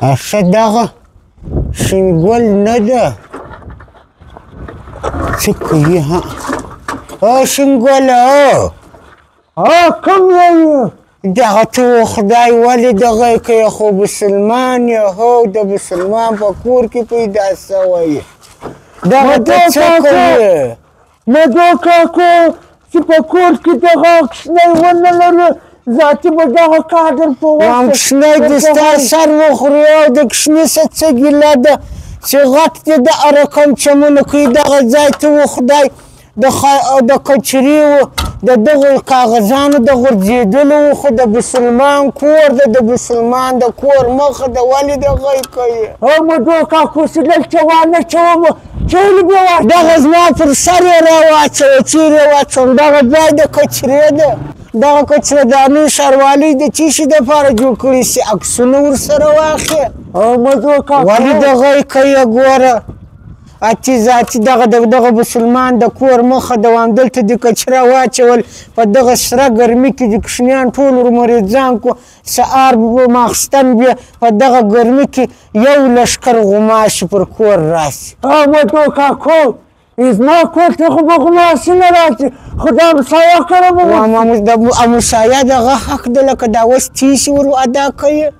ښه دغه شینګل نه ده څه کوي ها شینګله کوم یې دغه ته خدای ولې دغه یې کوې خو مسلمان یې هو د مسلمان په کور کې پیدا سوی یې دغه ته څه کوې مدو کاکو چې په کور کې دغه کښنی ونه لري ذاتي به دغه کادر په وخت کښنی دې ستا سر وخوري او د کښني څه ګیله ده چې غټ دې د رقم چمونه کوي دغه ځای ته و خدای د کچري و د دغو کاغذانو د غورځېدلو و خو د مسلمان کور ده د مسلمان د کور مخه ده ولې دغه یې کوي مدو کاکو چې دلته وانچوم چیرې به واچوم دغه زما پر سر یې راواچوه چیرې یې واچوم دغه ځای د کچرې ده دغه کچردانې ښاروالۍ د څه شي دپاره جوړ کړي چې عکسونه ورسره واخلې مدو کاکو ولې دغه یې کوي ګوره اتي ذاتي دغه مسلمان د کور مخه ده وام دلته دې کچره واچول په دغه سره ګرمي کې د کوشنیان ټول ورمریځان کو سهار ماخستن بیا په دغه ګرمي کې یو لښکر غوماشي پر کور راسي مدو کاکو زما کور ته خو به غوماشي نه راسي خو دا مسایه کړم مسایه دغه حق ده لکه دا اوس تیسې ور ادا کوي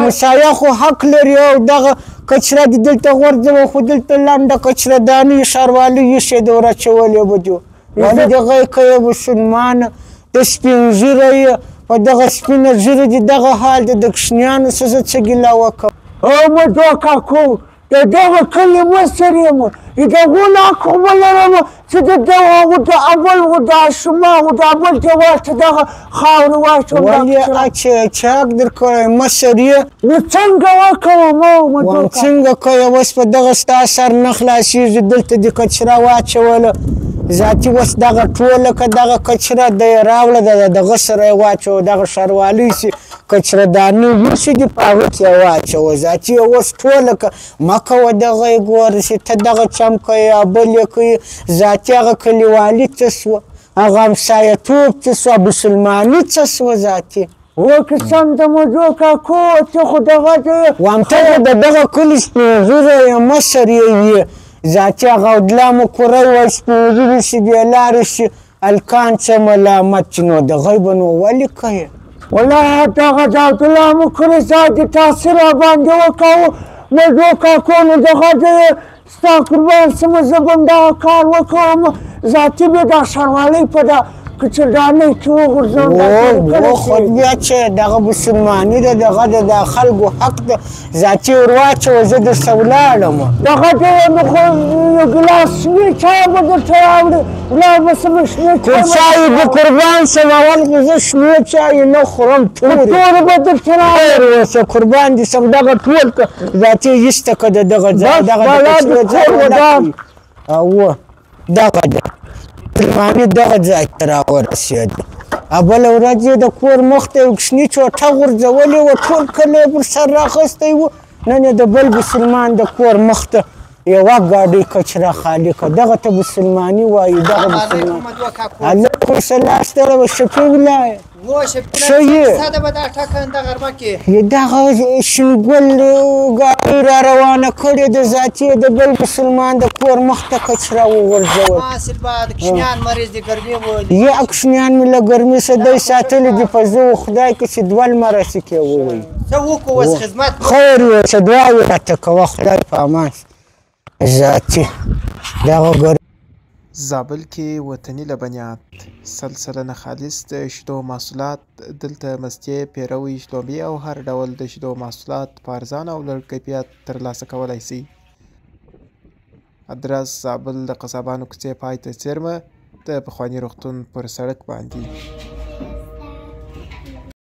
مسایه خو حق لري او دغه کچره دې دلته غورځوه خو دلته لنډه کچره دانې ښاروالۍ ایښې ده ور اچولې به دې ولې دغه یې کوې مسلمانه د سپین ږیره یې په دغه سپینه ږیره دې دغه حال دی د کوشنیانو څه زه څه ګیله وکړم مدو کاکو د دغه کلي مشر یم د دغو حق خو به لرم چې د دغه د اول و د اشما و د اول جواز ته دغه خاورې واچوم ولې چاک در کړی مشر یې نو څنګه وکړم مدو څنګه کوې اوس په دغه ستا سر نه خلاصېږي دلته دې کچره واچوله ذاتي اوس دغه ټوله که دغه کچره ده یې راوړه دغه سره یې واچوه دغه ښاروالۍ چې کچره دانې یوسي دي په هغه کې یې واچوه ذاتي یې اوس ټوله که مه کوه دغه یې ګوره چې ته دغه چم کوې یا بل یې کوې ذاتي هغه کلیوالي څه سوه هغه همسایه‌توب څه سوه مسلماني څه سوه ذاتي قسم د مدو کاکو ته خو دغه دی وام ته خو د دغه کلي سپین ږیری یې مشر یې وي ذاتي هغه اودلامو کوری وایي سپین ږیري شي بې لارې شي هلکان څه ملامت چې نو دغه به نو ولې کوې والله دغه د عبدالله مکري ذاتي تاثیر راباندې وکړو مدو کاکو نو دغه دی ستا قربان شمه زه به هم دغه کار وکړم ذاتي به دا ښاروالۍ په دا کچردانۍ کې وغورځوم خو بیا چې دغه مسلماني ده دغه د خلکو حق ده ذاتي ور واچوه زه درسه ولاړم دغه دی نو خو یو ګیلاس شنې چای به درته راوړي ولاړ به سمه شنې چای به قربان شم اول خو زه شنې چای نه خورم تورې به درته راوړي اوسه قربان دې سم دغه ټول که ذاتي ایسته که د دغه ځای دغه اوه دغه ده مسلماني دغه ځای ته راورسېده بله ورځ یې د کور مخ ته یو کوشني چوټه غورځولې وه ټول کلی یې پر سر راخیستی و نن یې د بل مسلمان د کور مخ ته یوه ګاډۍ کچره خالي کړه دغه ته مسلماني وایي دغه مسلمان علیکم السلام ستړی به شفیع ولایه ښه یې دغه شینګل ګاډۍ را روانه کړې ده ذاتي یې د بل مسلمان د کور مخ ته کچره وغورځول یه کوشنیان مې له ګرمۍ څخه دی ساتلي دي په زه و خدای کې چې دوه لمره سکې ووایي خیر یې چې دعا یې راته کوه خدای په امان ذاتي دغه زابل کې وطني لبنیات سلسله خالص د شیدو محصولات دلته مستې پیروي شلومبې او هر ډول د شیدو محصولات په ارزانه او لوړ کیفیت ترلاسه کولی شئ ادرس زابل د قصابانو کوڅې پای ته څیرمه د پخواني روغتون پر سړک باندې